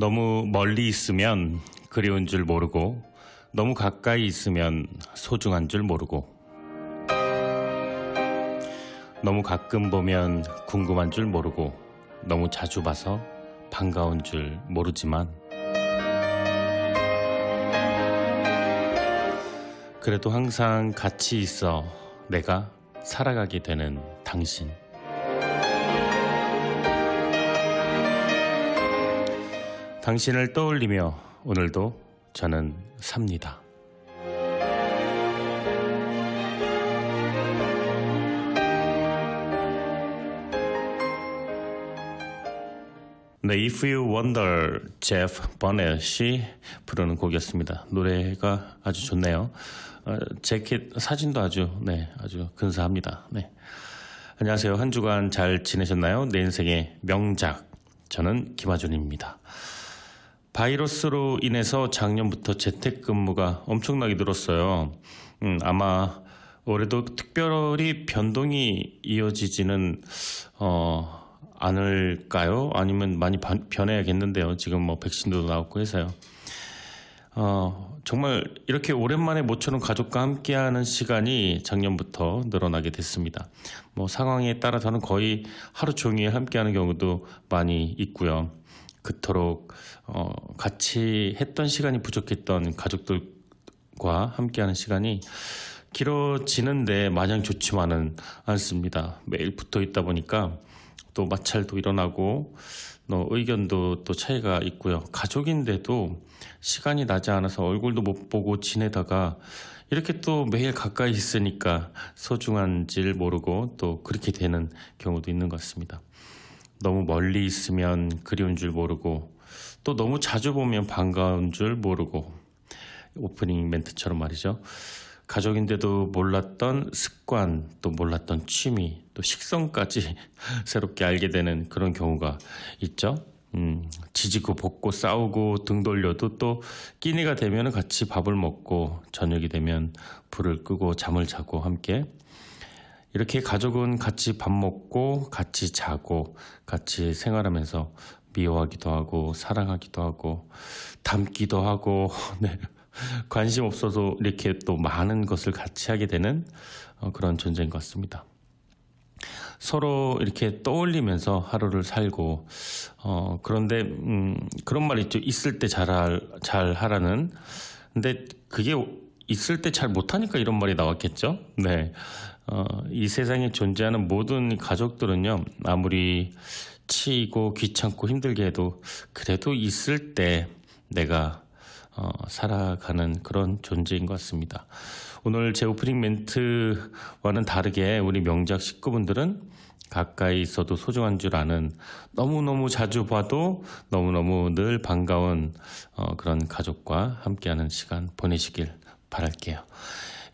너무 멀리 있으면 그리운 줄 모르고 너무 가까이 있으면 소중한 줄 모르고 너무 가끔 보면 궁금한 줄 모르고 너무 자주 봐서 반가운 줄 모르지만 그래도 항상 같이 있어 내가 살아가게 되는 당신. 당신을 떠올리며 오늘도 저는 삽니다. 네, If You Wonder, 제프 버넷이 부르는 곡이었습니다. 노래가 아주 좋네요. 재킷 사진도 아주 근사합니다. 네. 안녕하세요. 한 주간 잘 지내셨나요? 내 인생의 명작. 저는 김하준입니다. 바이러스로 인해서 작년부터 재택근무가 엄청나게 늘었어요. 아마 올해도 특별히 변동이 이어지지는 않을까요? 아니면 많이 변해야겠는데요. 지금 백신도 나왔고 해서요. 정말 이렇게 오랜만에 모처럼 가족과 함께하는 시간이 작년부터 늘어나게 됐습니다. 상황에 따라서는 거의 하루 종일 함께하는 경우도 많이 있고요. 그토록 같이 했던 시간이 부족했던 가족들과 함께하는 시간이 길어지는데 마냥 좋지만은 않습니다. 매일 붙어 있다 보니까 또 마찰도 일어나고 의견도 또 차이가 있고요. 가족인데도 시간이 나지 않아서 얼굴도 못 보고 지내다가 이렇게 또 매일 가까이 있으니까 소중한 줄 모르고 또 그렇게 되는 경우도 있는 것 같습니다. 너무 멀리 있으면 그리운 줄 모르고 또 너무 자주 보면 반가운 줄 모르고 오프닝 멘트처럼 말이죠. 가족인데도 몰랐던 습관, 또 몰랐던 취미, 또 식성까지 새롭게 알게 되는 그런 경우가 있죠. 지지고 볶고 싸우고 등 돌려도 또 끼니가 되면 같이 밥을 먹고 저녁이 되면 불을 끄고 잠을 자고 함께 이렇게 가족은 같이 밥 먹고 같이 자고 같이 생활하면서 미워하기도 하고 사랑하기도 하고 닮기도 하고 관심 없어도 이렇게 또 많은 것을 같이 하게 되는 그런 존재인 것 같습니다. 서로 이렇게 떠올리면서 하루를 살고 그런데 그런 말 있죠. 있을 때 잘 하라는. 근데 그게 있을 때 잘 못하니까 이런 말이 나왔겠죠. 네, 이 세상에 존재하는 모든 가족들은요, 아무리 치이고 귀찮고 힘들게 해도 그래도 있을 때 내가 살아가는 그런 존재인 것 같습니다. 오늘 제 오프닝 멘트와는 다르게 우리 명작 식구분들은 가까이 있어도 소중한 줄 아는 너무너무 자주 봐도 너무너무 늘 반가운 그런 가족과 함께하는 시간 보내시길 바랄게요.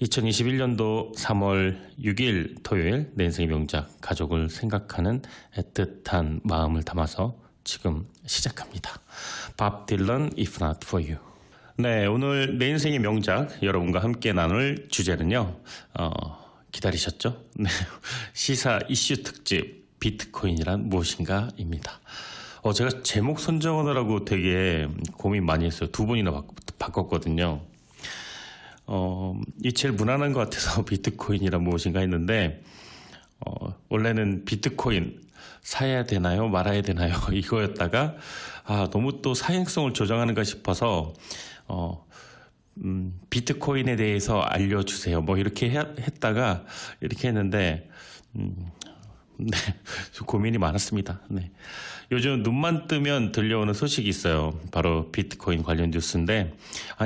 2021년도 3월 6일 토요일 내 인생의 명작 가족을 생각하는 애틋한 마음을 담아서 지금 시작합니다. 밥 딜런 If Not For You. 네, 오늘 내 인생의 명작 여러분과 함께 나눌 주제는요. 기다리셨죠? 네, 시사 이슈 특집 비트코인이란 무엇인가입니다. 제가 제목 선정하느라고 되게 고민 많이 했어요. 2번이나 바꿨거든요. 이 제일 무난한 것 같아서 비트코인이란 무엇인가 했는데 원래는 비트코인 사야 되나요? 말아야 되나요? 이거였다가 너무 또 사행성을 조장하는가 싶어서 비트코인에 대해서 알려주세요. 이렇게 했다가 이렇게 했는데 네, 고민이 많았습니다. 네. 요즘 눈만 뜨면 들려오는 소식이 있어요. 바로 비트코인 관련 뉴스인데,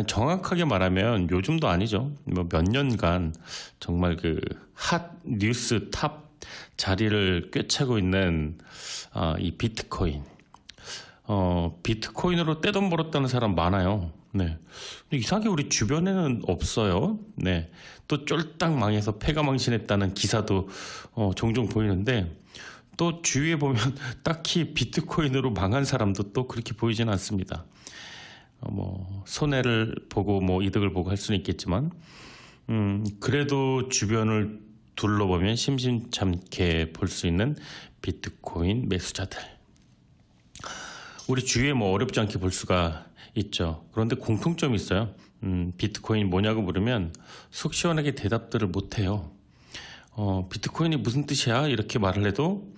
정확하게 말하면 요즘도 아니죠. 몇 년간 정말 핫 뉴스 탑 자리를 꿰차고 있는 이 비트코인. 비트코인으로 떼돈 벌었다는 사람 많아요. 네. 근데 이상하게 우리 주변에는 없어요. 네. 또 쫄딱 망해서 폐가망신했다는 기사도 종종 보이는데 또 주위에 보면 딱히 비트코인으로 망한 사람도 또 그렇게 보이지는 않습니다. 손해를 보고 이득을 보고 할 수는 있겠지만 그래도 주변을 둘러보면 심심찮게 볼 수 있는 비트코인 매수자들. 우리 주위에 뭐 어렵지 않게 볼 수가 있죠. 그런데 공통점이 있어요. 비트코인이 뭐냐고 물으면 속 시원하게 대답들을 못해요. 비트코인이 무슨 뜻이야? 이렇게 말을 해도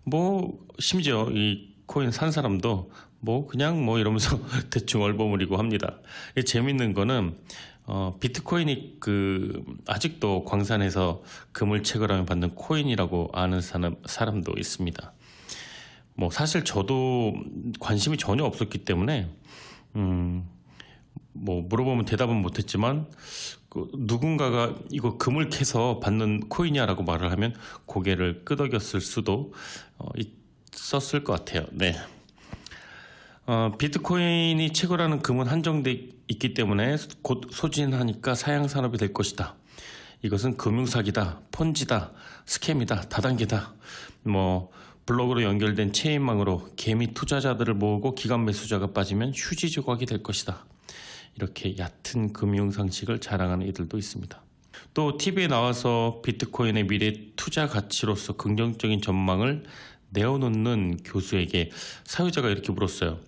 뭐 심지어 이 코인 산 사람도 뭐 그냥 뭐 이러면서 대충 얼버무리고 합니다. 재밌는 거는 비트코인이 아직도 광산에서 금을 채굴하면 받는 코인이라고 아는 사람도 있습니다. 뭐 사실 저도 관심이 전혀 없었기 때문에 뭐 물어보면 대답은 못했지만 누군가가 이거 금을 캐서 받는 코인이야라고 말을 하면 고개를 끄덕였을 수도 있었을 것 같아요. 네. 비트코인이 채굴하는 금은 한정돼 있기 때문에 곧 소진하니까 사양 산업이 될 것이다. 이것은 금융사기다, 폰지다, 스캠이다, 다단계다. 뭐 블록으로 연결된 체인망으로 개미 투자자들을 모으고 기관 매수자가 빠지면 휴지 조각이 될 것이다. 이렇게 얕은 금융 상식을 자랑하는 이들도 있습니다. 또 TV에 나와서 비트코인의 미래 투자 가치로서 긍정적인 전망을 내어놓는 교수에게 사회자가 이렇게 물었어요.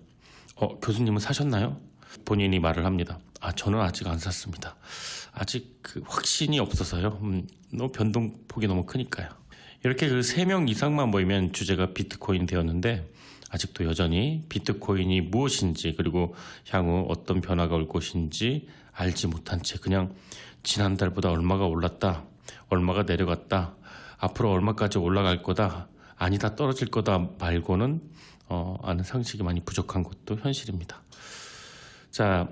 교수님은 사셨나요? 본인이 말을 합니다. 저는 아직 안 샀습니다. 아직 확신이 없어서요. 변동폭이 너무 크니까요. 이렇게 3명 이상만 모이면 주제가 비트코인 되었는데 아직도 여전히 비트코인이 무엇인지 그리고 향후 어떤 변화가 올 것인지 알지 못한 채 그냥 지난달보다 얼마가 올랐다, 얼마가 내려갔다, 앞으로 얼마까지 올라갈 거다, 아니다 떨어질 거다 말고는 아는 상식이 많이 부족한 것도 현실입니다. 자,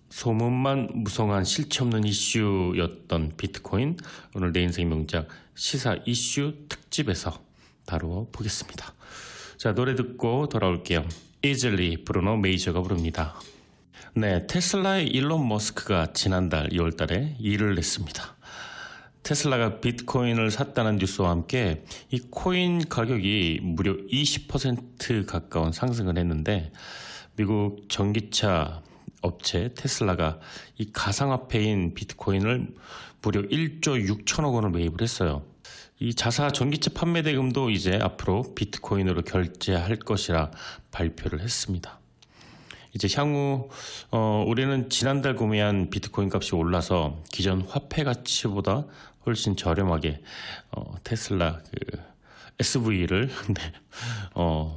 소문만 무성한 실체 없는 이슈였던 비트코인, 오늘 내 인생 명작 시사 이슈 특집에서 다루어 보겠습니다. 자, 노래 듣고 돌아올게요. Easily 브루노 메이저가 부릅니다. 네, 테슬라의 일론 머스크가 지난달 2월달에 일을 냈습니다. 테슬라가 비트코인을 샀다는 뉴스와 함께 이 코인 가격이 무려 20% 가까운 상승을 했는데 미국 전기차 업체 테슬라가 이 가상화폐인 비트코인을 무려 1조 6천억 원을 매입을 했어요. 이 자사 전기차 판매 대금도 이제 앞으로 비트코인으로 결제할 것이라 발표를 했습니다. 이제 향후 올해는 지난달 구매한 비트코인 값이 올라서 기존 화폐 가치보다 훨씬 저렴하게 테슬라 SV를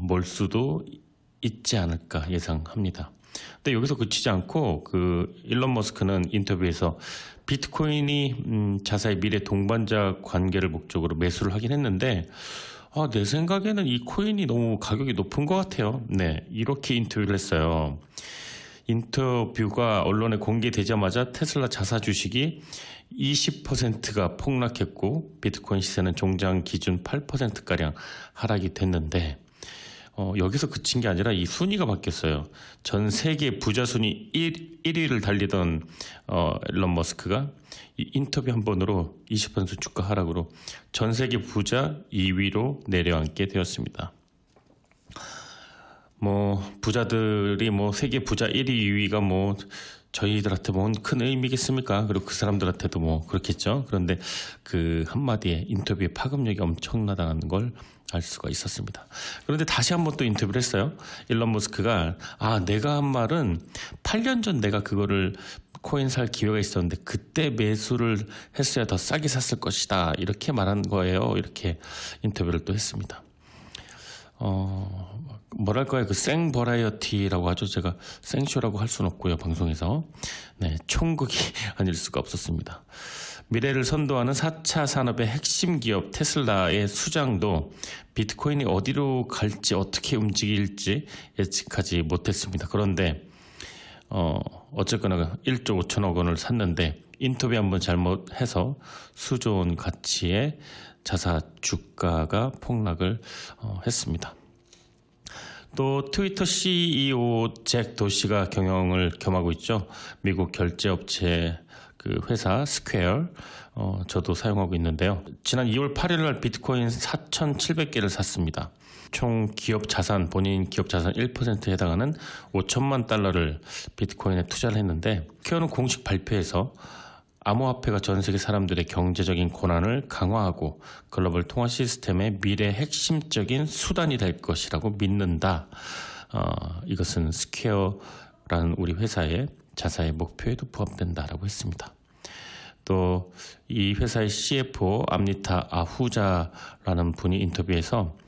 몰 수도 있지 않을까 예상합니다. 근데 여기서 그치지 않고 일론 머스크는 인터뷰에서 비트코인이 자사의 미래 동반자 관계를 목적으로 매수를 하긴 했는데 내 생각에는 이 코인이 너무 가격이 높은 것 같아요. 네, 이렇게 인터뷰를 했어요. 인터뷰가 언론에 공개되자마자 테슬라 자사 주식이 20%가 폭락했고 비트코인 시세는 종장 기준 8%가량 하락이 됐는데 여기서 그친 게 아니라 이 순위가 바뀌었어요. 전 세계 부자 순위 1위를 달리던 일론 머스크가 이 인터뷰 한 번으로 20% 주가 하락으로 전 세계 부자 2위로 내려앉게 되었습니다. 부자들이 세계 부자 1위, 2위가 저희들한테 큰 의미겠습니까? 그리고 그 사람들한테도 그렇겠죠. 그런데 그 한마디에 인터뷰의 파급력이 엄청나다는 걸 알 수가 있었습니다. 그런데 다시 한번 또 인터뷰를 했어요. 일론 머스크가 내가 한 말은 8년 전 내가 그거를 코인 살 기회가 있었는데 그때 매수를 했어야 더 싸게 샀을 것이다. 이렇게 말한 거예요. 이렇게 인터뷰를 또 했습니다. 뭐랄까요, 생 버라이어티라고 하죠. 제가 생쇼라고 할 수는 없고요, 방송에서. 네, 총극이 아닐 수가 없었습니다. 미래를 선도하는 4차 산업의 핵심 기업 테슬라의 수장도 비트코인이 어디로 갈지 어떻게 움직일지 예측하지 못했습니다. 그런데 어쨌거나 1조 5천억 원을 샀는데 인터뷰 한번 잘못해서 수조 원 가치의 자사 주가가 폭락을 했습니다. 또 트위터 CEO 잭 도시가 경영을 겸하고 있죠. 미국 결제업체 회사 스퀘어, 저도 사용하고 있는데요. 지난 2월 8일 날 비트코인 4,700개를 샀습니다. 총 기업 자산, 본인 기업 자산 1%에 해당하는 5천만 달러를 비트코인에 투자를 했는데 스퀘어는 공식 발표에서 암호화폐가 전 세계 사람들의 경제적인 고난을 강화하고 글로벌 통화 시스템의 미래 핵심적인 수단이 될 것이라고 믿는다. 이것은 스퀘어라는 우리 회사의 자사의 목표에도 부합된다라고 했습니다. 또 이 회사의 CFO 암니타 아후자라는 분이 인터뷰에서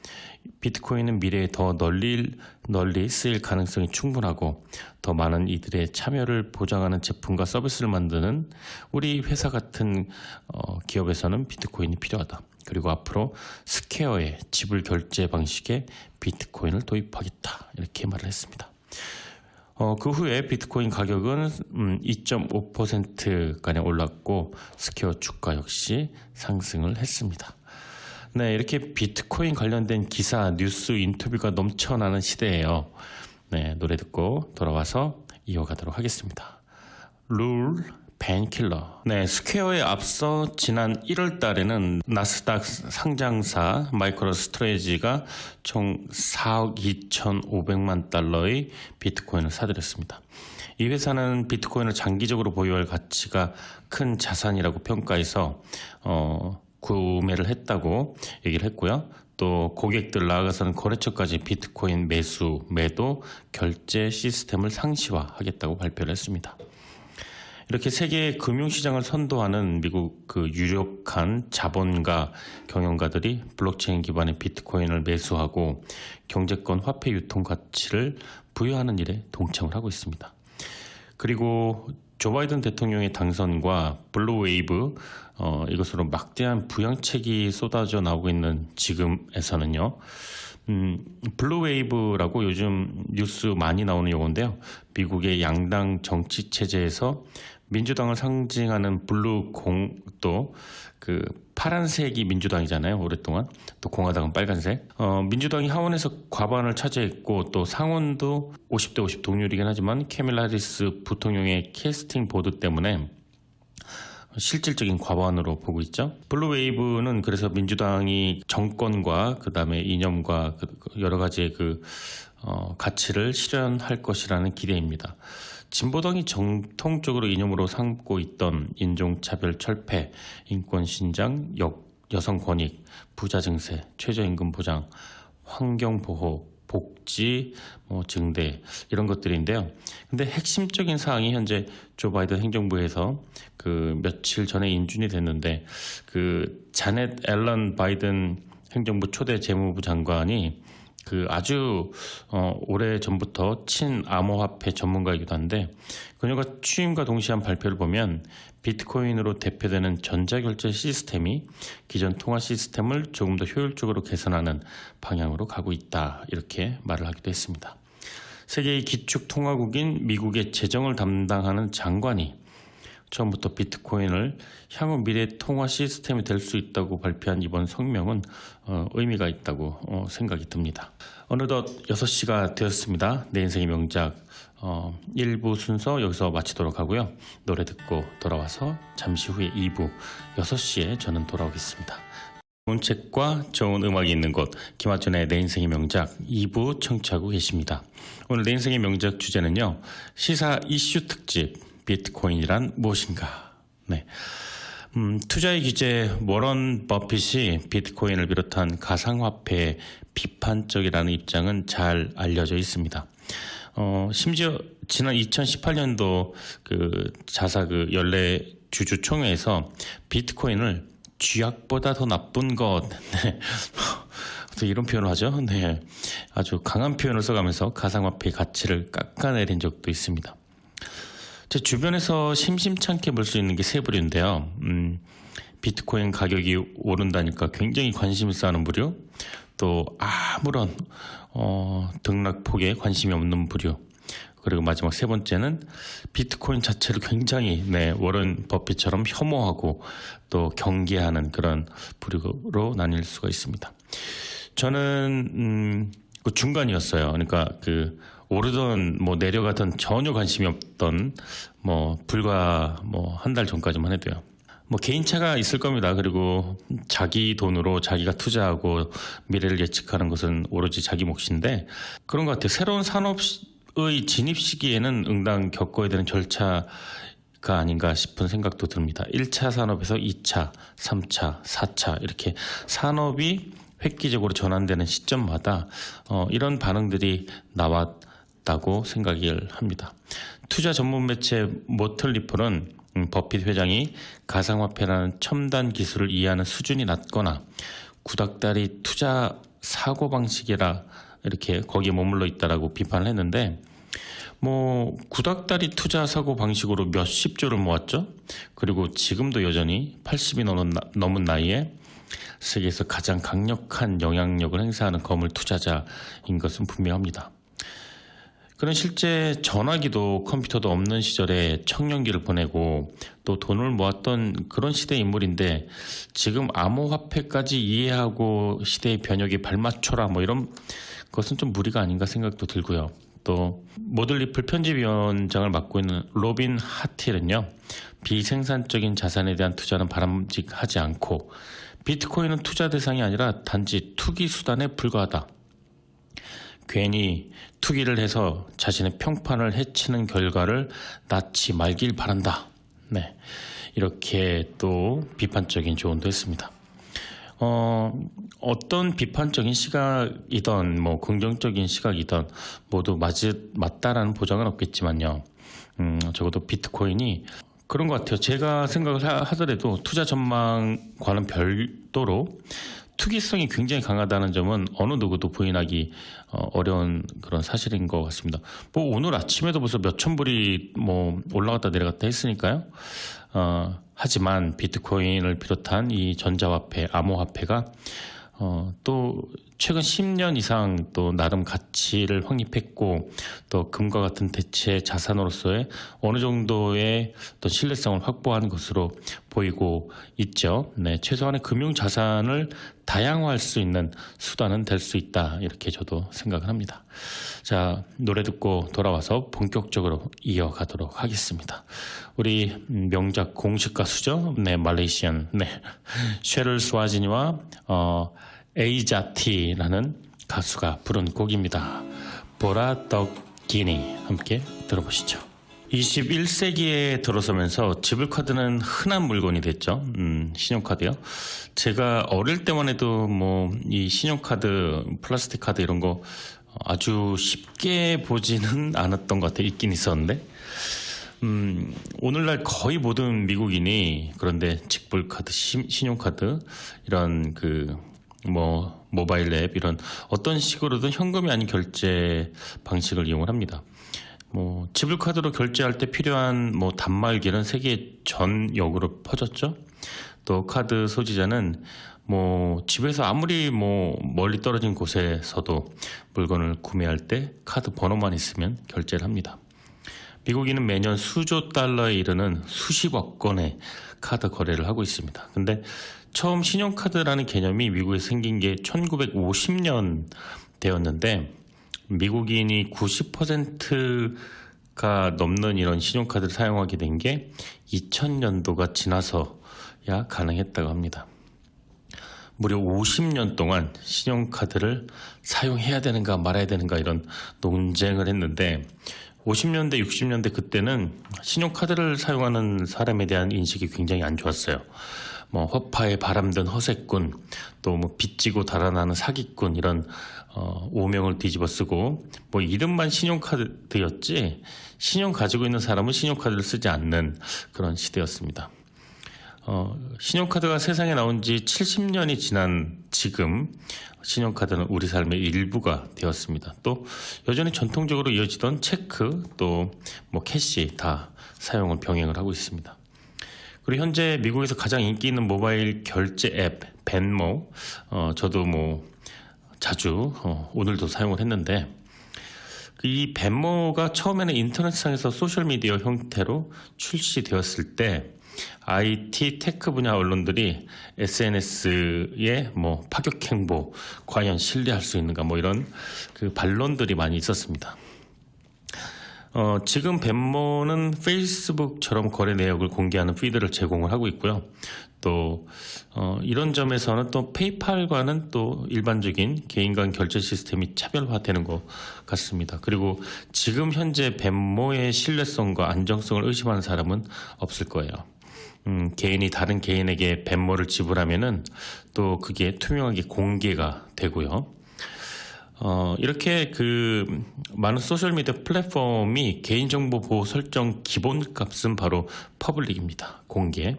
비트코인은 미래에 더 널리 쓰일 가능성이 충분하고 더 많은 이들의 참여를 보장하는 제품과 서비스를 만드는 우리 회사 같은 기업에서는 비트코인이 필요하다. 그리고 앞으로 스퀘어의 지불 결제 방식에 비트코인을 도입하겠다. 이렇게 말을 했습니다. 그 후에 비트코인 가격은 2.5%가량 올랐고 스퀘어 주가 역시 상승을 했습니다. 네, 이렇게 비트코인 관련된 기사, 뉴스, 인터뷰가 넘쳐나는 시대예요. 네, 노래 듣고 돌아와서 이어가도록 하겠습니다. 룰 펜킬러. 네, 스퀘어에 앞서 지난 1월 달에는 나스닥 상장사 마이크로스트레이지가 총 4억 2,500만 달러의 비트코인을 사들였습니다. 이 회사는 비트코인을 장기적으로 보유할 가치가 큰 자산이라고 평가해서 구매를 했다고 얘기를 했고요. 또 고객들 나아가서는 거래처까지 비트코인 매수, 매도, 결제 시스템을 상시화하겠다고 발표를 했습니다. 이렇게 세계 금융시장을 선도하는 미국 유력한 자본가 경영가들이 블록체인 기반의 비트코인을 매수하고 경제권 화폐 유통 가치를 부여하는 일에 동참을 하고 있습니다. 그리고 조 바이든 대통령의 당선과 블루웨이브 이것으로 막대한 부양책이 쏟아져 나오고 있는 지금에서는요. 블루웨이브라고 요즘 뉴스 많이 나오는 용어인데요. 미국의 양당 정치 체제에서 민주당을 상징하는 블루 또 파란색이 민주당이잖아요. 오랫동안. 또 공화당은 빨간색. 민주당이 하원에서 과반을 차지했고 또 상원도 50대 50 동률이긴 하지만 캐밀라 해리스 부통령의 캐스팅 보드 때문에 실질적인 과반으로 보고 있죠. 블루웨이브는 그래서 민주당이 정권과 그다음에 이념과 여러 가지의 가치를 실현할 것이라는 기대입니다. 진보당이 정통적으로 이념으로 삼고 있던 인종차별 철폐, 인권 신장, 여성 권익, 부자 증세, 최저임금 보장, 환경 보호, 복지, 증대 이런 것들인데요. 근데 핵심적인 사항이 현재 조 바이든 행정부에서 며칠 전에 인준이 됐는데 자넷 앨런 바이든 행정부 초대 재무부 장관이 아주 오래 전부터 친암호화폐 전문가이기도 한데 그녀가 취임과 동시에 한 발표를 보면 비트코인으로 대표되는 전자결제 시스템이 기존 통화 시스템을 조금 더 효율적으로 개선하는 방향으로 가고 있다 이렇게 말을 하기도 했습니다. 세계의 기축 통화국인 미국의 재정을 담당하는 장관이 처음부터 비트코인을 향후 미래 통화 시스템이 될 수 있다고 발표한 이번 성명은 의미가 있다고 생각이 듭니다. 어느덧 6시가 되었습니다. 내 인생의 명작 1부 순서 여기서 마치도록 하고요. 노래 듣고 돌아와서 잠시 후에 2부 6시에 저는 돌아오겠습니다. 좋은 책과 좋은 음악이 있는 곳 김하준의 내 인생의 명작 2부 청취하고 계십니다. 오늘 내 인생의 명작 주제는요. 시사 이슈 특집 비트코인이란 무엇인가? 네. 투자의 기재 워런 버핏이 비트코인을 비롯한 가상화폐의 비판적이라는 입장은 잘 알려져 있습니다. 심지어 지난 2018년도 자사 연례 주주총회에서 비트코인을 쥐약보다 더 나쁜 것, 네. 이런 표현을 하죠. 네. 아주 강한 표현을 써가면서 가상화폐의 가치를 깎아내린 적도 있습니다. 제 주변에서 심심찮게 볼 수 있는 게 세 부류인데요. 비트코인 가격이 오른다니까 굉장히 관심을 쌓는 부류, 또 아무런 등락폭에 관심이 없는 부류, 그리고 마지막 세 번째는 비트코인 자체를 굉장히 워런 버핏처럼 혐오하고 또 경계하는 그런 부류로 나뉠 수가 있습니다. 저는 중간이었어요. 그러니까 오르던 내려가던 전혀 관심이 없던 불과 한 달 전까지만 해도요. 개인차가 있을 겁니다. 그리고 자기 돈으로 자기가 투자하고 미래를 예측하는 것은 오로지 자기 몫인데 그런 것 같아요. 새로운 산업의 진입 시기에는 응당 겪어야 되는 절차가 아닌가 싶은 생각도 듭니다. 1차 산업에서 2차, 3차, 4차 이렇게 산업이 획기적으로 전환되는 시점마다 이런 반응들이 나왔다고 생각을 합니다. 투자 전문 매체 모틀 리플은 버핏 회장이 가상화폐라는 첨단 기술을 이해하는 수준이 낮거나 구닥다리 투자 사고방식이라 이렇게 거기에 머물러 있다라고 비판을 했는데, 구닥다리 투자 사고 방식으로 몇십 조를 모았죠. 그리고 지금도 여전히 80이 넘은 나이에 세계에서 가장 강력한 영향력을 행사하는 거물 투자자인 것은 분명합니다. 그는 실제 전화기도 컴퓨터도 없는 시절에 청년기를 보내고 또 돈을 모았던 그런 시대의 인물인데, 지금 암호화폐까지 이해하고 시대의 변혁에 발맞춰라 이런 것은 좀 무리가 아닌가 생각도 들고요. 또 모들리플 편집위원장을 맡고 있는 로빈 하틸은요, 비생산적인 자산에 대한 투자는 바람직하지 않고 비트코인은 투자 대상이 아니라 단지 투기 수단에 불과하다. 괜히 투기를 해서 자신의 평판을 해치는 결과를 낳지 말길 바란다. 네, 이렇게 또 비판적인 조언도 했습니다. 어떤 비판적인 시각이든 긍정적인 시각이든 모두 맞다라는 보장은 없겠지만요. 적어도 비트코인이 그런 것 같아요. 제가 생각을 하더라도 투자 전망과는 별도로 투기성이 굉장히 강하다는 점은 어느 누구도 부인하기 어려운 그런 사실인 것 같습니다. 오늘 아침에도 벌써 몇천 불이 올라갔다 내려갔다 했으니까요. 하지만 비트코인을 비롯한 이 전자화폐, 암호화폐가 또 최근 10년 이상 또 나름 가치를 확립했고, 또 금과 같은 대체 자산으로서의 어느 정도의 또 신뢰성을 확보한 것으로 보이고 있죠. 네, 최소한의 금융 자산을 다양화할 수 있는 수단은 될 수 있다, 이렇게 저도 생각을 합니다. 자, 노래 듣고 돌아와서 본격적으로 이어가도록 하겠습니다. 우리 명작 공식 가수죠. 네, 말레이시안, 쉐를 스와지니와 에이자티라는 가수가 부른 곡입니다. 보라 떡기니, 함께 들어보시죠. 21세기에 들어서면서 지불카드는 흔한 물건이 됐죠. 신용카드요. 제가 어릴 때만 해도 이 신용카드, 플라스틱 카드 이런 거 아주 쉽게 보지는 않았던 것 같아요. 있긴 있었는데. 오늘날 거의 모든 미국인이 그런데 직불카드, 신용카드 이런 모바일 앱 이런 어떤 식으로든 현금이 아닌 결제 방식을 이용을 합니다. 지불카드로 결제할 때 필요한 단말기는 세계 전역으로 퍼졌죠. 또 카드 소지자는 집에서 아무리 멀리 떨어진 곳에서도 물건을 구매할 때 카드 번호만 있으면 결제를 합니다. 미국인은 매년 수조 달러에 이르는 수십억 건의 카드 거래를 하고 있습니다. 근데 처음 신용카드라는 개념이 미국에 생긴 게 1950년 되었는데, 미국인이 90%가 넘는 이런 신용카드를 사용하게 된 게 2000년도가 지나서야 가능했다고 합니다. 무려 50년 동안 신용카드를 사용해야 되는가 말아야 되는가 이런 논쟁을 했는데, 50년대, 60년대 그때는 신용카드를 사용하는 사람에 대한 인식이 굉장히 안 좋았어요. 허파에 바람든 허세꾼, 또 빚지고 달아나는 사기꾼 이런 오명을 뒤집어 쓰고 이름만 신용카드였지 신용 가지고 있는 사람은 신용카드를 쓰지 않는 그런 시대였습니다. 신용카드가 세상에 나온 지 70년이 지난 지금 신용카드는 우리 삶의 일부가 되었습니다. 또 여전히 전통적으로 이어지던 체크, 또 캐시 다 사용을 병행을 하고 있습니다. 그리고 현재 미국에서 가장 인기 있는 모바일 결제 앱 벤모, 저도 자주 오늘도 사용을 했는데, 이 벤모가 처음에는 인터넷상에서 소셜미디어 형태로 출시되었을 때 IT 테크 분야 언론들이 SNS의 파격 행보 과연 신뢰할 수 있는가 이런 반론들이 많이 있었습니다. 지금 벤모는 페이스북처럼 거래 내역을 공개하는 피드를 제공을 하고 있고요. 또 이런 점에서는 또 페이팔과는 또 일반적인 개인 간 결제 시스템이 차별화되는 것 같습니다. 그리고 지금 현재 벤모의 신뢰성과 안정성을 의심하는 사람은 없을 거예요. 개인이 다른 개인에게 벤모를 지불하면은 또 그게 투명하게 공개가 되고요. 이렇게 많은 소셜미디어 플랫폼이 개인정보 보호 설정 기본값은 바로 퍼블릭입니다. 공개.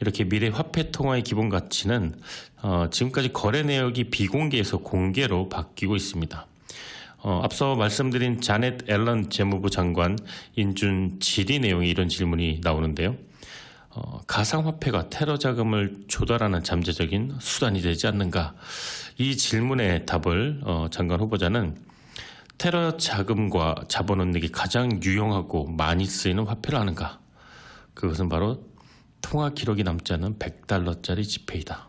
이렇게 미래 화폐 통화의 기본 가치는 지금까지 거래 내역이 비공개에서 공개로 바뀌고 있습니다. 앞서 말씀드린 자넷 앨런 재무부 장관 인준 질의 내용에 이런 질문이 나오는데요. 가상화폐가 테러 자금을 조달하는 잠재적인 수단이 되지 않는가? 이 질문의 답을 장관 후보자는 테러 자금과 자본 은닉이 가장 유용하고 많이 쓰이는 화폐를 아는가? 그것은 바로 통화 기록이 남지 않은 $100짜리 지폐이다.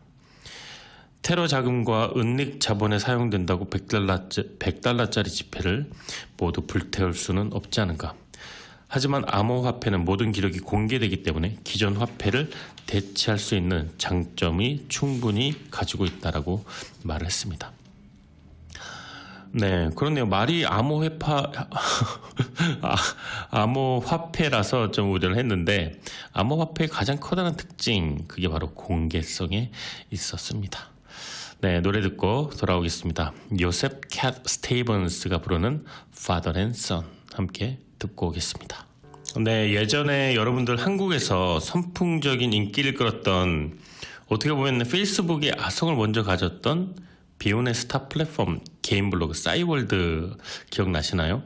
테러 자금과 은닉 자본에 사용된다고 $100짜리 지폐를 모두 불태울 수는 없지 않은가? 하지만 암호화폐는 모든 기록이 공개되기 때문에 기존 화폐를 대체할 수 있는 장점이 충분히 가지고 있다라고 말을 했습니다. 네, 그렇네요. 말이 암호화폐라서 좀 우려를 했는데 암호화폐의 가장 커다란 특징, 그게 바로 공개성에 있었습니다. 네, 노래 듣고 돌아오겠습니다. 요셉 캣 스테이븐스가 부르는 Father and Son 함께 듣고 오겠습니다. 네, 예전에 여러분들 한국에서 선풍적인 인기를 끌었던, 어떻게 보면 페이스북의 아성을 먼저 가졌던 비혼의 스타 플랫폼 개인 블로그 싸이월드 기억나시나요?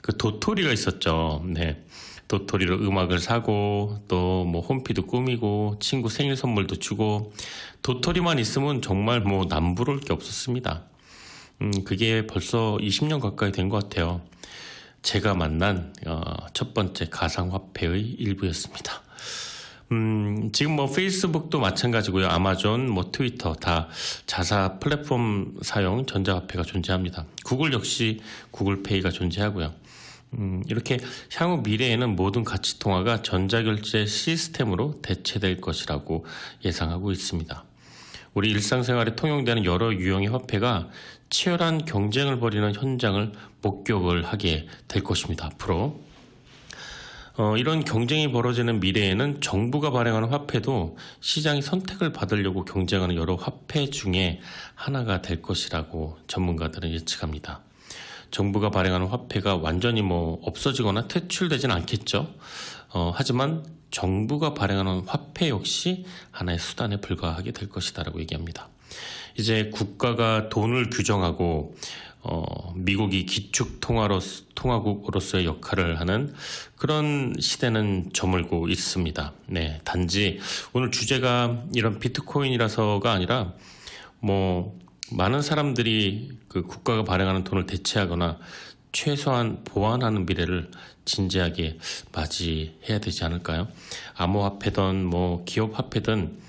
그 도토리가 있었죠. 네, 도토리로 음악을 사고 또 뭐 홈피도 꾸미고 친구 생일 선물도 주고, 도토리만 있으면 정말 뭐 남부러울 게 없었습니다. 그게 벌써 20년 가까이 된 것 같아요. 제가 만난 첫 번째 가상화폐의 일부였습니다. 지금 뭐 페이스북도 마찬가지고요. 아마존, 뭐 트위터 다 자사 플랫폼 사용 전자화폐가 존재합니다. 구글 역시 구글페이가 존재하고요. 이렇게 향후 미래에는 모든 가치 통화가 전자결제 시스템으로 대체될 것이라고 예상하고 있습니다. 우리 일상생활에 통용되는 여러 유형의 화폐가 치열한 경쟁을 벌이는 현장을 목격을 하게 될 것입니다. 앞으로 이런 경쟁이 벌어지는 미래에는 정부가 발행하는 화폐도 시장이 선택을 받으려고 경쟁하는 여러 화폐 중에 하나가 될 것이라고 전문가들은 예측합니다. 정부가 발행하는 화폐가 완전히 뭐 없어지거나 퇴출되지는 않겠죠. 하지만 정부가 발행하는 화폐 역시 하나의 수단에 불과하게 될 것이다라고 얘기합니다. 이제 국가가 돈을 규정하고 미국이 기축 통화국으로서의 역할을 하는 그런 시대는 저물고 있습니다. 네, 단지 오늘 주제가 이런 비트코인이라서가 아니라 뭐 많은 사람들이 그 국가가 발행하는 돈을 대체하거나 최소한 보완하는 미래를 진지하게 맞이해야 되지 않을까요? 암호화폐든 뭐 기업화폐든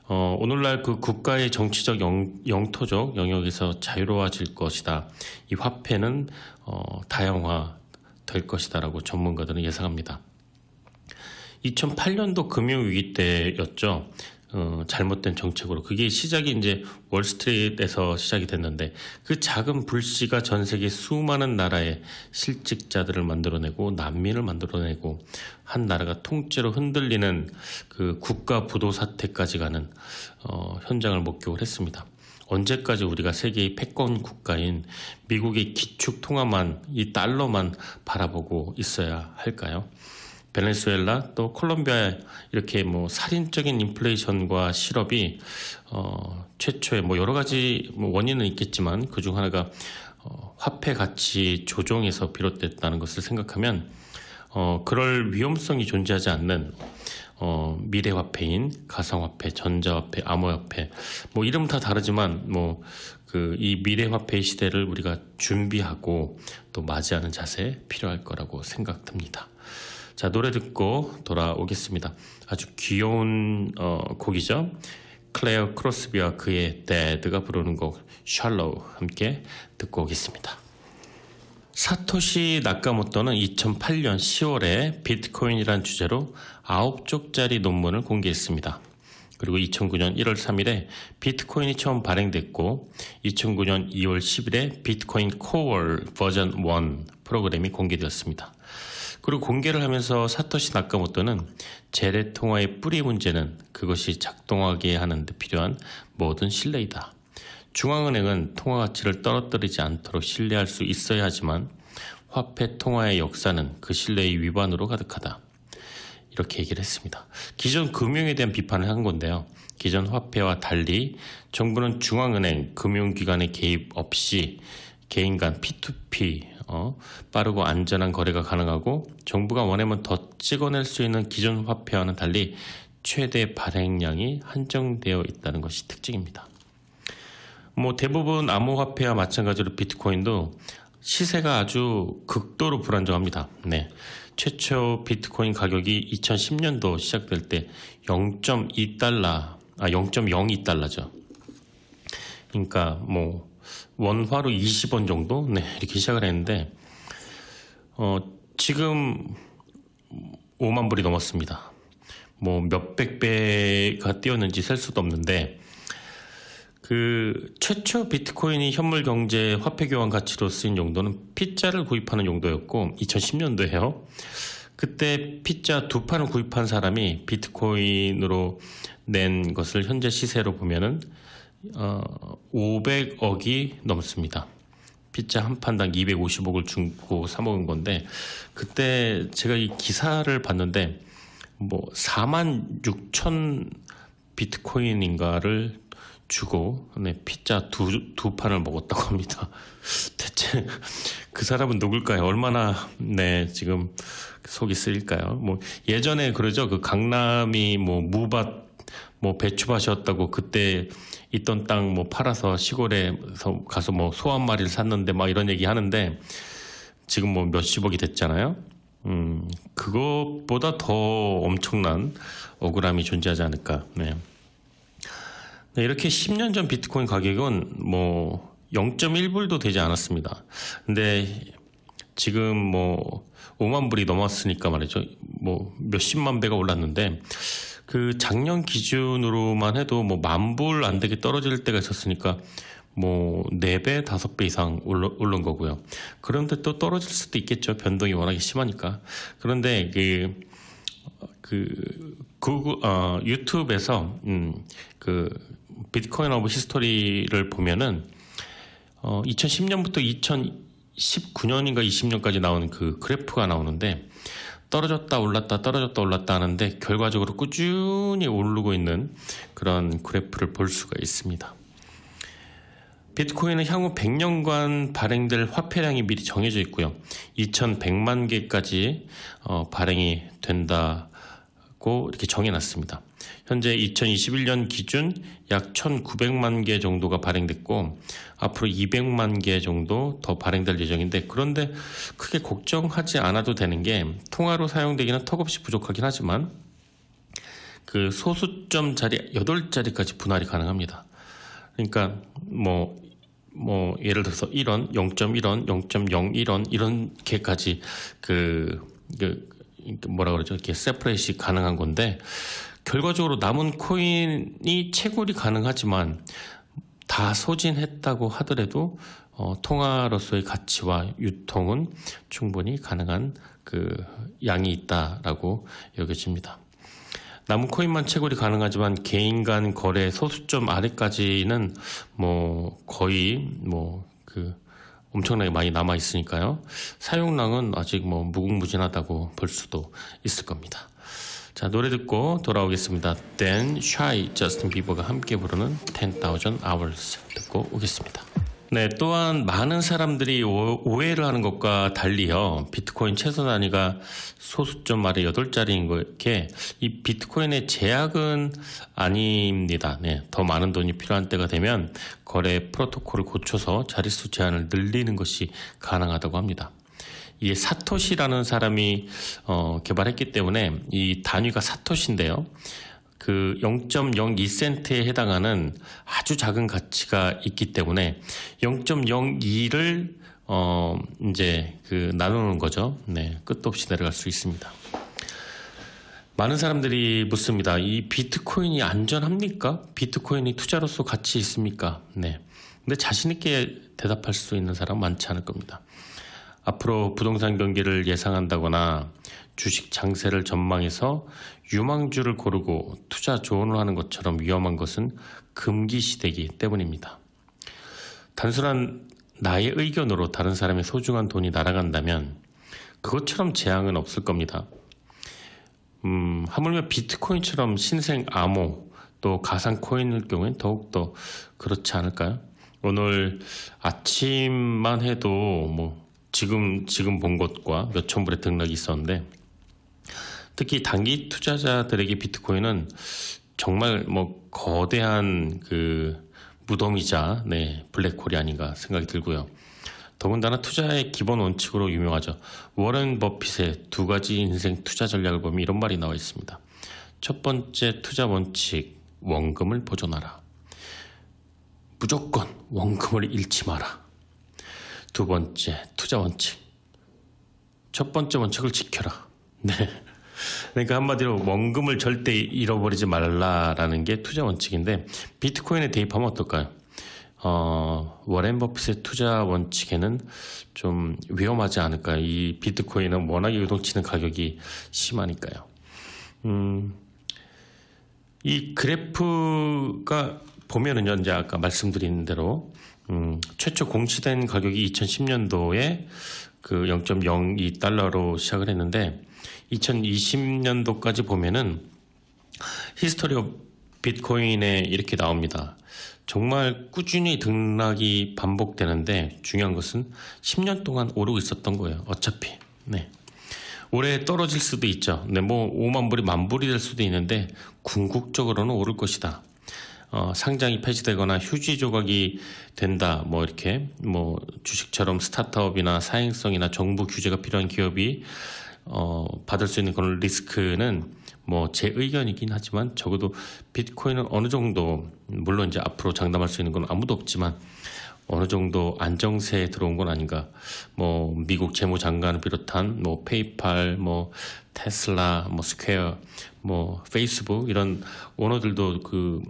오늘날 그 국가의 정치적 영토적 영역에서 자유로워질 것이다. 이 화폐는 다양화 될 것이다라고 전문가들은 예상합니다. 2008년도 금융위기 때였죠. 잘못된 정책으로 그게 시작이 이제 월스트리트에서 시작이 됐는데, 그 작은 불씨가 전 세계 수많은 나라의 실직자들을 만들어내고 난민을 만들어내고 한 나라가 통째로 흔들리는 그 국가 부도 사태까지 가는 현장을 목격을 했습니다. 언제까지 우리가 세계의 패권 국가인 미국의 기축 통화만, 이 달러만 바라보고 있어야 할까요? 베네수엘라 또 콜롬비아 이렇게 뭐 살인적인 인플레이션과 실업이 최초의 뭐 여러 가지 뭐 원인은 있겠지만 그중 하나가 화폐 가치 조정에서 비롯됐다는 것을 생각하면 그럴 위험성이 존재하지 않는 미래 화폐인 가상화폐, 전자화폐, 암호화폐 뭐 이름 다 다르지만 뭐 이 미래 화폐의 시대를 우리가 준비하고 또 맞이하는 자세 필요할 거라고 생각됩니다. 자, 노래 듣고 돌아오겠습니다. 아주 귀여운 곡이죠. 클레어 크로스비와 그의 데드가 부르는 곡 Shallow 함께 듣고 오겠습니다. 사토시 나카모토는 2008년 10월에 비트코인이란 주제로 9쪽짜리 논문을 공개했습니다. 그리고 2009년 1월 3일에 비트코인이 처음 발행됐고 2009년 2월 10일에 비트코인 코어 버전 1 프로그램이 공개되었습니다. 그리고 공개를 하면서 사토시 나카모토는 재래 통화의 뿌리 문제는 그것이 작동하게 하는 데 필요한 모든 신뢰이다. 중앙은행은 통화 가치를 떨어뜨리지 않도록 신뢰할 수 있어야 하지만 화폐 통화의 역사는 그 신뢰의 위반으로 가득하다. 이렇게 얘기를 했습니다. 기존 금융에 대한 비판을 한 건데요. 기존 화폐와 달리 정부는 중앙은행, 금융기관의 개입 없이 개인 간 P2P, 빠르고 안전한 거래가 가능하고 정부가 원하면 더 찍어낼 수 있는 기존 화폐와는 달리 최대 발행량이 한정되어 있다는 것이 특징입니다. 대부분 암호화폐와 마찬가지로 비트코인도 시세가 아주 극도로 불안정합니다. 네. 최초 비트코인 가격이 2010년도 시작될 때 0.02달러죠. 그러니까 원화로 20원 정도? 네, 이렇게 시작을 했는데, 지금 5만 불이 넘었습니다. 몇백 배가 뛰었는지 셀 수도 없는데, 최초 비트코인이 현물 경제 화폐 교환 가치로 쓰인 용도는 피자를 구입하는 용도였고 2010년도에요. 그때 피자 2판을 구입한 사람이 비트코인으로 낸 것을 현재 시세로 보면은 500억이 넘습니다. 피자 한 판당 250억을 주고 사 먹은 건데 그때 제가 이 기사를 봤는데 4만 6천 비트코인인가를 주고 피자 두 판을 먹었다고 합니다. 대체 그 사람은 누굴까요? 얼마나 지금 속이 쓰릴까요? 예전에 그러죠. 그 강남이 무밭 배추밭이었다고 그때 있던 땅 팔아서 시골에서 가서 소 한 마리를 샀는데 이런 얘기 하는데 지금 몇십억이 됐잖아요. 그것보다 더 엄청난 억울함이 존재하지 않을까. 네. 이렇게 10년 전 비트코인 가격은 0.1불도 되지 않았습니다. 근데 지금 5만 불이 넘었으니까 말이죠. 몇십만 배가 올랐는데 그 작년 기준으로만 해도 10,000불 안 되게 떨어질 때가 있었으니까 4배, 5배 이상 오른 거고요. 그런데 또 떨어질 수도 있겠죠. 변동이 워낙에 심하니까. 그런데 유튜브에서 비트코인 오브 히스토리를 보면은 2010년부터 2019년인가 20년까지 나오는 그 그래프가 나오는데 떨어졌다 올랐다 하는데 결과적으로 꾸준히 오르고 있는 그런 그래프를 볼 수가 있습니다. 비트코인은 향후 100년간 발행될 화폐량이 미리 정해져 있고요. 2100만 개까지 발행이 된다고 이렇게 정해놨습니다. 현재 2021년 기준 약 1900만 개 정도가 발행됐고 앞으로 200만 개 정도 더 발행될 예정인데 그런데 크게 걱정하지 않아도 되는 게 통화로 사용되기는 턱없이 부족하긴 하지만 그 소수점 자리 8자리까지 분할이 가능합니다. 그러니까 예를 들어서 1원, 0.1원, 0.01원 이런 개까지 이렇게 세퍼레이트가 가능한 건데 결과적으로 남은 코인이 채굴이 가능하지만 다 소진했다고 하더라도 통화로서의 가치와 유통은 충분히 가능한 양이 있다라고 여겨집니다. 남은 코인만 채굴이 가능하지만 개인 간 거래 소수점 아래까지는 거의 엄청나게 많이 남아 있으니까요. 사용량은 아직 무궁무진하다고 볼 수도 있을 겁니다. 자, 노래 듣고 돌아오겠습니다. Dan, Shy, 저스틴 비버가 함께 부르는 10,000 Hours 듣고 오겠습니다. 네, 또한 많은 사람들이 오해를 하는 것과 달리요. 비트코인 최소 단위가 소수점 아래 8자리인 것에 이 비트코인의 제약은 아닙니다. 네, 더 많은 돈이 필요한 때가 되면 거래 프로토콜을 고쳐서 자릿수 제한을 늘리는 것이 가능하다고 합니다. 이게 사토시라는 사람이 개발했기 때문에 이 단위가 사토시인데요. 0.02센트에 해당하는 아주 작은 가치가 있기 때문에 0.02를 나누는 거죠. 네, 끝도 없이 내려갈 수 있습니다. 많은 사람들이 묻습니다. 이 비트코인이 안전합니까? 비트코인이 투자로서 가치 있습니까? 네. 근데 자신 있게 대답할 수 있는 사람 많지 않을 겁니다. 앞으로 부동산 경기를 예상한다거나 주식 장세를 전망해서 유망주를 고르고 투자 조언을 하는 것처럼 위험한 것은 금기시되기 때문입니다. 단순한 나의 의견으로 다른 사람의 소중한 돈이 날아간다면 그것처럼 재앙은 없을 겁니다. 하물며 비트코인처럼 신생 암호 또 가상 코인일 경우엔 더욱더 그렇지 않을까요? 오늘 아침만 해도 뭐 지금 본 것과 몇천 불의 등락이 있었는데, 특히 단기 투자자들에게 비트코인은 정말 뭐 거대한 그 무덤이자 블랙홀이 아닌가 생각이 들고요. 더군다나 투자의 기본 원칙으로 유명하죠. 워런 버핏의 2가지 인생 투자 전략을 보면 이런 말이 나와 있습니다. 첫 번째 투자 원칙, 원금을 보존하라. 무조건 원금을 잃지 마라. 두 번째 투자 원칙, 첫 번째 원칙을 지켜라. 그러니까 한마디로 원금을 절대 잃어버리지 말라라는 게 투자 원칙인데, 비트코인에 대입하면 어떨까요? 워렌 버핏의 투자 원칙에는 좀 위험하지 않을까요? 이 비트코인은 워낙에 요동치는 가격이 심하니까요. 이 그래프가 보면은요, 이제 아까 말씀드린 대로 최초 공시된 가격이 2010년도에 그 0.02달러로 시작을 했는데, 2020년도까지 보면은 히스토리 오브 비트코인에 이렇게 나옵니다. 정말 꾸준히 등락이 반복되는데, 중요한 것은 10년 동안 오르고 있었던 거예요. 어차피. 올해 떨어질 수도 있죠. 뭐 5만 불이 1만 불이 될 수도 있는데 궁극적으로는 오를 것이다. 상장이 폐지되거나 휴지 조각이 된다. 뭐 이렇게 뭐 주식처럼 스타트업이나 사행성이나 정부 규제가 필요한 기업이 받을 수 있는 그런 리스크는 뭐 제 의견이긴 하지만, 적어도 비트코인은 어느 정도, 물론 이제 앞으로 장담할 수 있는 건 아무도 없지만 어느 정도 안정세에 들어온 건 아닌가. 뭐 미국 재무장관을 비롯한 뭐 페이팔, 뭐 테슬라, 뭐 스퀘어, 뭐 페이스북 이런 오너들도 그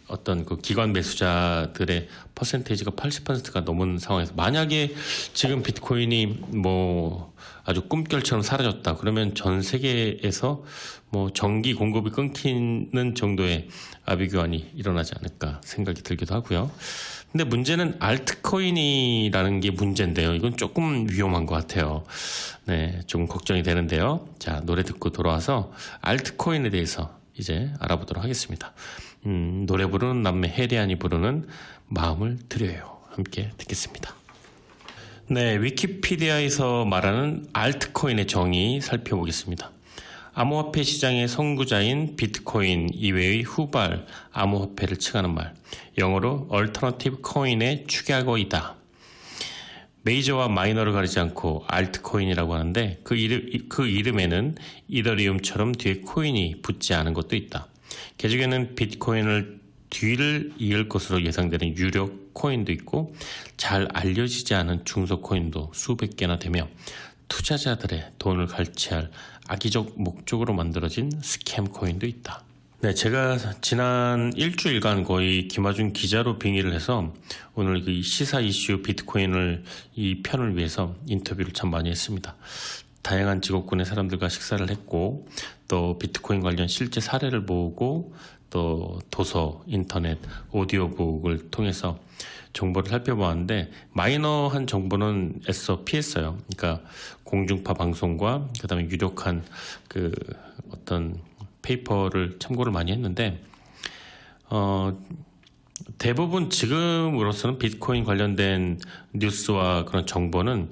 어떤 그 기관 매수자들의 퍼센테이지가 80%가 넘은 상황에서, 만약에 지금 비트코인이 뭐 아주 꿈결처럼 사라졌다 그러면 전 세계에서 뭐 전기 공급이 끊기는 정도의 아비규환이 일어나지 않을까 생각이 들기도 하고요. 근데 문제는 알트코인이라는 게 문제인데요. 이건 조금 위험한 것 같아요. 좀 걱정이 되는데요. 자, 노래 듣고 돌아와서 알트코인에 대해서 이제 알아보도록 하겠습니다. 노래 부르는 남매 해리안이 부르는 마음을 드려요. 함께 듣겠습니다. 위키피디아에서 말하는 알트코인의 정의 살펴보겠습니다. 암호화폐 시장의 선구자인 비트코인 이외의 후발 암호화폐를 칭하는 말, 영어로 얼터너티브 코인의 축약어이다. 메이저와 마이너를 가리지 않고 알트코인이라고 하는데, 그 이름에는 이더리움처럼 뒤에 코인이 붙지 않은 것도 있다. 개중에는 비트코인을 뒤를 이을 것으로 예상되는 유력 코인도 있고, 잘 알려지지 않은 중소 코인도 수백 개나 되며, 투자자들의 돈을 갈취할 악의적 목적으로 만들어진 스캠 코인도 있다. 제가 지난 일주일간 거의 김하준 기자로 빙의를 해서 오늘 그 시사 이슈 비트코인을 이 편을 위해서 인터뷰를 참 많이 했습니다. 다양한 직업군의 사람들과 식사를 했고, 또 비트코인 관련 실제 사례를 보고, 또 도서, 인터넷, 오디오북을 통해서 정보를 살펴보았는데, 마이너한 정보는 애써 피했어요. 그러니까 공중파 방송과 그다음에 유력한 그 어떤 페이퍼를 참고를 많이 했는데, 대부분 지금으로서는 비트코인 관련된 뉴스와 그런 정보는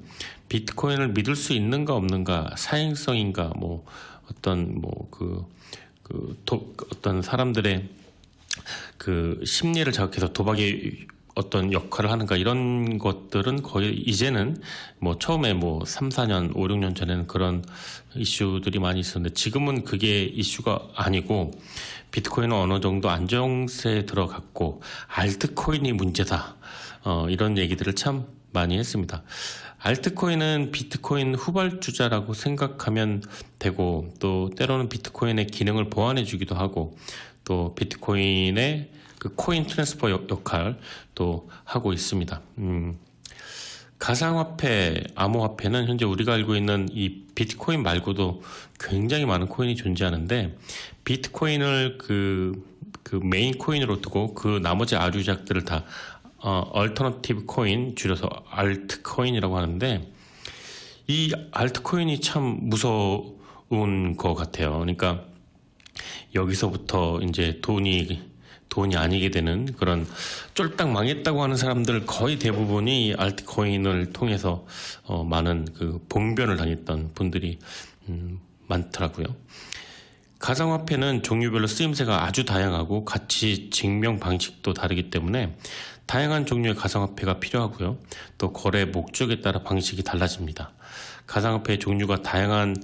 비트코인을 믿을 수 있는가 없는가, 사행성인가, 뭐 어떤 어떤 사람들의 그 심리를 자극해서 도박의 어떤 역할을 하는가, 이런 것들은 거의 이제는 뭐 처음에 뭐 3, 4년, 5, 6년 전에는 그런 이슈들이 많이 있었는데, 지금은 그게 이슈가 아니고 비트코인은 어느 정도 안정세에 들어갔고 알트코인이 문제다. 이런 얘기들을 참 많이 했습니다. 알트코인은 비트코인 후발주자라고 생각하면 되고, 또 때로는 비트코인의 기능을 보완해 주기도 하고, 또 비트코인의 그 코인 트랜스퍼 역할도 하고 있습니다. 가상화폐, 암호화폐는 현재 우리가 알고 있는 이 비트코인 말고도 굉장히 많은 코인이 존재하는데, 비트코인을 그 메인 코인으로 두고 그 나머지 아류작들을 다 얼터너티브 코인, 줄여서 알트코인이라고 하는데, 이 알트코인이 참 무서운 것 같아요. 그러니까 여기서부터 이제 돈이 아니게 되는 그런, 쫄딱 망했다고 하는 사람들 거의 대부분이 알트코인을 통해서 많은 그 봉변을 당했던 분들이 많더라고요. 가상화폐는 종류별로 쓰임새가 아주 다양하고 가치 증명 방식도 다르기 때문에 다양한 종류의 가상화폐가 필요하고요. 또 거래 목적에 따라 방식이 달라집니다. 가상화폐의 종류가 다양한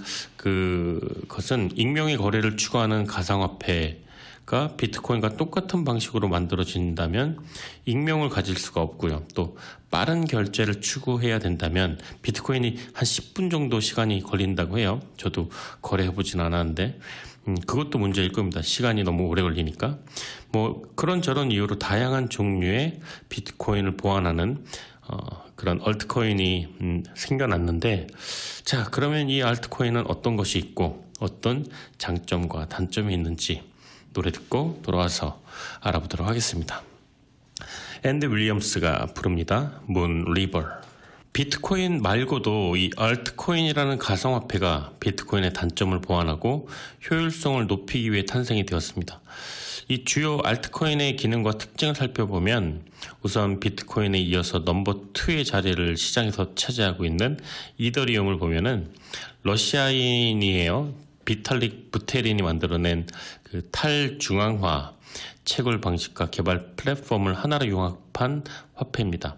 것은 익명의 거래를 추구하는 가상화폐가 비트코인과 똑같은 방식으로 만들어진다면 익명을 가질 수가 없고요. 또 빠른 결제를 추구해야 된다면 비트코인이 한 10분 정도 시간이 걸린다고 해요. 저도 거래해보진 않았는데 그것도 문제일 겁니다. 시간이 너무 오래 걸리니까. 뭐 그런저런 이유로 다양한 종류의 비트코인을 보완하는 그런 얼트코인이 생겨났는데, 자, 그러면 이 얼트코인은 어떤 것이 있고 어떤 장점과 단점이 있는지 노래 듣고 돌아와서 알아보도록 하겠습니다. 앤드 윌리엄스가 부릅니다. 문 리버. 비트코인 말고도 이 알트코인이라는 가상화폐가 비트코인의 단점을 보완하고 효율성을 높이기 위해 탄생이 되었습니다. 이 주요 알트코인의 기능과 특징을 살펴보면 우선 비트코인에 이어서 넘버 2의 자리를 시장에서 차지하고 있는 이더리움을 보면은 러시아인이에요. 비탈릭 부테린이 만들어낸 그 탈중앙화 채굴 방식과 개발 플랫폼을 하나로 융합한 화폐입니다.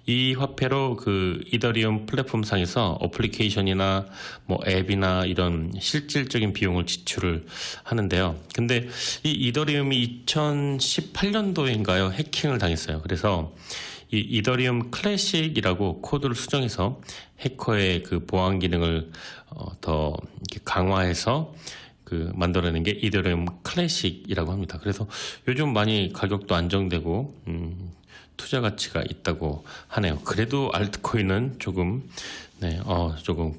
이 화폐로 그 이더리움 플랫폼상에서 어플리케이션이나 뭐 앱이나 이런 실질적인 비용을 지출을 하는데요. 근데 이 이더리움이 2018년도인가요? 해킹을 당했어요. 그래서 이 이더리움 클래식이라고 코드를 수정해서 해커의 그 보안 기능을 더 이렇게 강화해서 만들어낸 게 이더리움 클래식이라고 합니다. 그래서 요즘 많이 가격도 안정되고 투자 가치가 있다고 하네요. 그래도 알트코인은 조금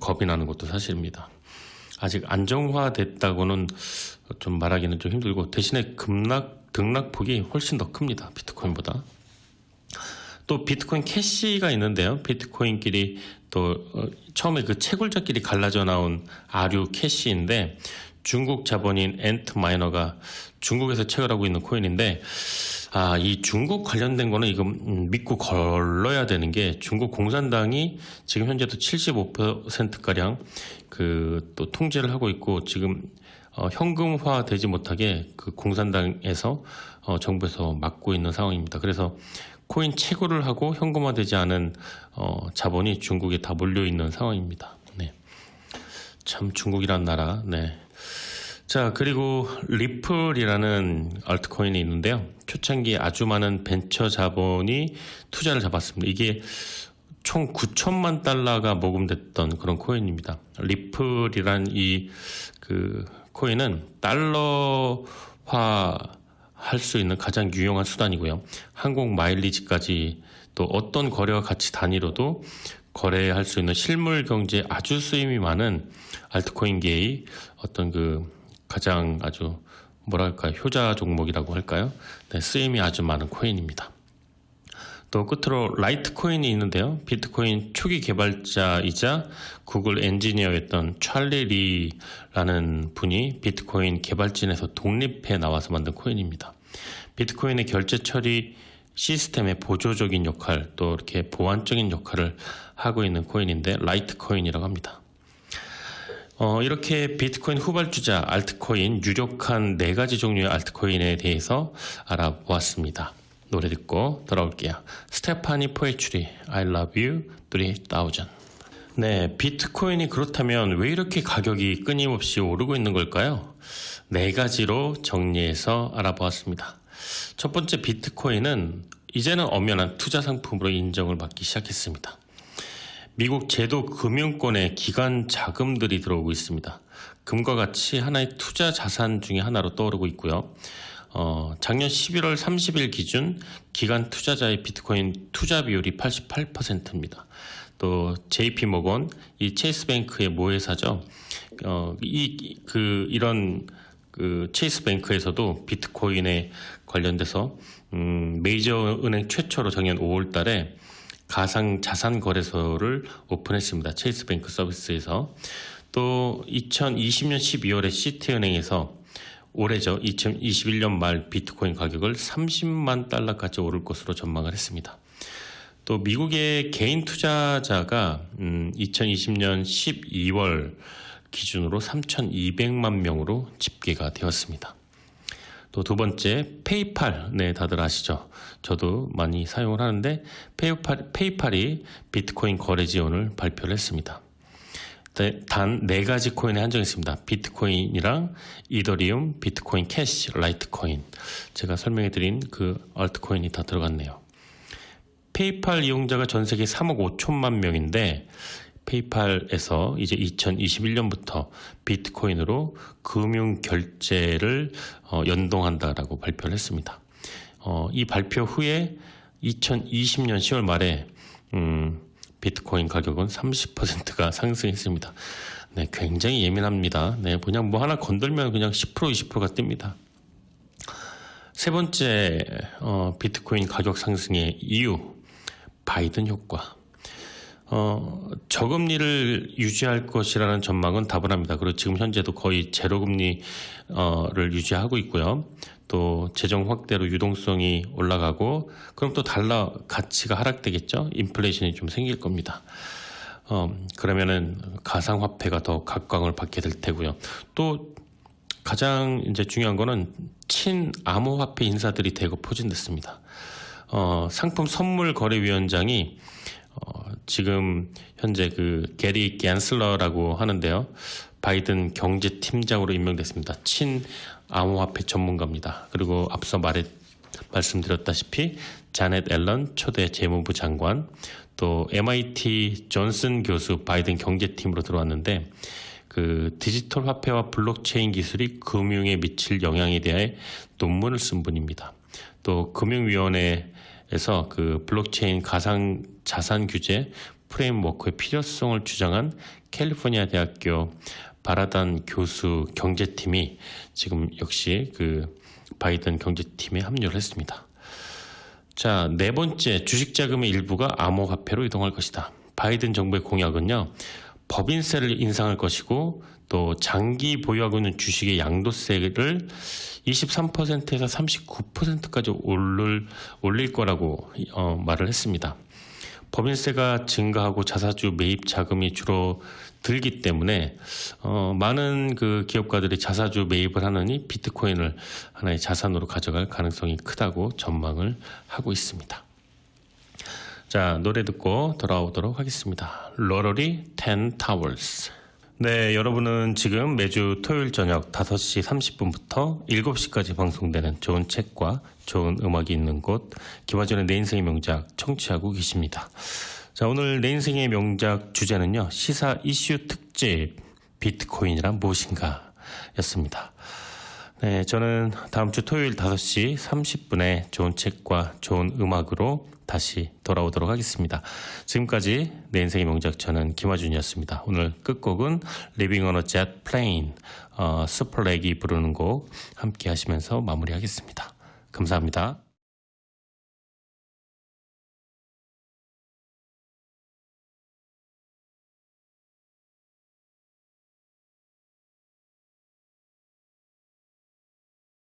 겁이 나는 것도 사실입니다. 아직 안정화됐다고는 좀 말하기는 좀 힘들고 대신에 등락폭이 훨씬 더 큽니다. 비트코인보다. 또 비트코인 캐시가 있는데요. 비트코인끼리 또 처음에 그 채굴자끼리 갈라져 나온 아류 캐시인데 중국 자본인 엔트마이너가 중국에서 채굴하고 있는 코인인데, 이 중국 관련된 거는 이거 믿고 걸러야 되는 게, 중국 공산당이 지금 현재도 75%가량 또 통제를 하고 있고, 지금 현금화 되지 못하게 그 공산당에서 정부에서 막고 있는 상황입니다. 그래서 코인 채굴을 하고 현금화되지 않은 자본이 중국에 다 몰려 있는 상황입니다. 네. 참 중국이란 나라. 네. 자, 그리고 리플이라는 알트코인이 있는데요. 초창기에 아주 많은 벤처 자본이 투자를 잡았습니다. 이게 총 9천만 달러가 모금됐던 그런 코인입니다. 리플이란 이 코인은 달러화 할 수 있는 가장 유용한 수단이고요. 항공 마일리지까지 또 어떤 거래와 가치 단위로도 거래할 수 있는 실물 경제에 아주 쓰임이 많은 알트코인계의 어떤 가장 아주 효자 종목이라고 할까요? 네, 쓰임이 아주 많은 코인입니다. 또 끝으로 라이트코인이 있는데요. 비트코인 초기 개발자이자 구글 엔지니어였던 찰리 리라는 분이 비트코인 개발진에서 독립해 나와서 만든 코인입니다. 비트코인의 결제 처리 시스템의 보조적인 역할, 또 이렇게 보완적인 역할을 하고 있는 코인인데 라이트코인이라고 합니다. 이렇게 비트코인 후발주자 알트코인 유력한 4가지 종류의 알트코인에 대해서 알아보았습니다. 노래 듣고 돌아올게요. 스테파니 포에츄리 I love you 3000. 네, 비트코인이 그렇다면 왜 이렇게 가격이 끊임없이 오르고 있는 걸까요? 4가지로 정리해서 알아보았습니다. 첫 번째, 비트코인은 이제는 엄연한 투자 상품으로 인정을 받기 시작했습니다. 미국 제도 금융권에 기관 자금들이 들어오고 있습니다. 금과 같이 하나의 투자 자산 중에 하나로 떠오르고 있고요. 작년 11월 30일 기준 기관 투자자의 비트코인 투자 비율이 88%입니다. 또 JP 모건, 이 체이스뱅크의 모회사죠. 이런 체이스뱅크에서도 비트코인에 관련돼서 메이저 은행 최초로 작년 5월달에 가상 자산 거래소를 오픈했습니다. 체이스뱅크 서비스에서. 또 2020년 12월에 시티은행에서 올해죠. 2021년 말 비트코인 가격을 30만 달러까지 오를 것으로 전망을 했습니다. 또 미국의 개인 투자자가 2020년 12월 기준으로 3,200만 명으로 집계가 되었습니다. 또 두 번째, 페이팔. 네, 다들 아시죠? 저도 많이 사용을 하는데 페이팔이 비트코인 거래 지원을 발표를 했습니다. 단 4가지 코인에 한정했습니다. 비트코인이랑 이더리움, 비트코인 캐시, 라이트코인. 제가 설명해드린 그 알트코인이 다 들어갔네요. 페이팔 이용자가 전 세계 3억 5천만 명인데 페이팔에서 이제 2021년부터 비트코인으로 금융 결제를 연동한다라고 발표를 했습니다. 이 발표 후에 2020년 10월 말에 비트코인 가격은 30%가 상승했습니다. 네, 굉장히 예민합니다. 네, 그냥 뭐 하나 건들면 그냥 10%, 20%가 뜹니다. 세 번째, 비트코인 가격 상승의 이유, 바이든 효과. 저금리를 유지할 것이라는 전망은 다분합니다. 그리고 지금 현재도 거의 제로금리를 유지하고 있고요. 또 재정 확대로 유동성이 올라가고 그럼 또 달러 가치가 하락되겠죠. 인플레이션이 좀 생길 겁니다. 그러면은 가상화폐가 더 각광을 받게 될 테고요. 또 가장 이제 중요한 거는 친암호화폐 인사들이 대거 포진됐습니다. 상품 선물 거래위원장이 지금 현재 그 게리 갠슬러라고 하는데요. 바이든 경제팀장으로 임명됐습니다. 친암호화폐 전문가입니다. 그리고 앞서 말씀드렸다시피 자넷 앨런 초대 재무부 장관, 또 MIT 존슨 교수 바이든 경제팀으로 들어왔는데 그 디지털 화폐와 블록체인 기술이 금융에 미칠 영향에 대해 논문을 쓴 분입니다. 또 금융위원회에서 그 블록체인 가상 자산 규제 프레임워크의 필요성을 주장한 캘리포니아 대학교 바라단 교수 경제팀이 지금 역시 그 바이든 경제팀에 합류를 했습니다. 자, 네 번째, 주식 자금의 일부가 암호화폐로 이동할 것이다. 바이든 정부의 공약은요, 법인세를 인상할 것이고 또 장기 보유하고 있는 주식의 양도세를 23%에서 39%까지 올릴 거라고 말을 했습니다. 법인세가 증가하고 자사주 매입 자금이 주로 들기 때문에 많은 그 기업가들이 자사주 매입을 하느니 비트코인을 하나의 자산으로 가져갈 가능성이 크다고 전망을 하고 있습니다. 자, 노래 듣고 돌아오도록 하겠습니다. 러러리 10 Towers. 네, 여러분은 지금 매주 토요일 저녁 5시 30분부터 7시까지 방송되는 좋은 책과 좋은 음악이 있는 곳 김화준의 내 인생의 명작 청취하고 계십니다. 자, 오늘 내 인생의 명작 주제는요, 시사 이슈 특집 비트코인이란 무엇인가 였습니다. 네, 저는 다음 주 토요일 5시 30분에 좋은 책과 좋은 음악으로 다시 돌아오도록 하겠습니다. 지금까지 내 인생의 명작 저는 김화준이었습니다. 오늘 끝곡은 Living on a Jet Plane, 슈퍼렉이 부르는 곡 함께 하시면서 마무리하겠습니다. 감사합니다.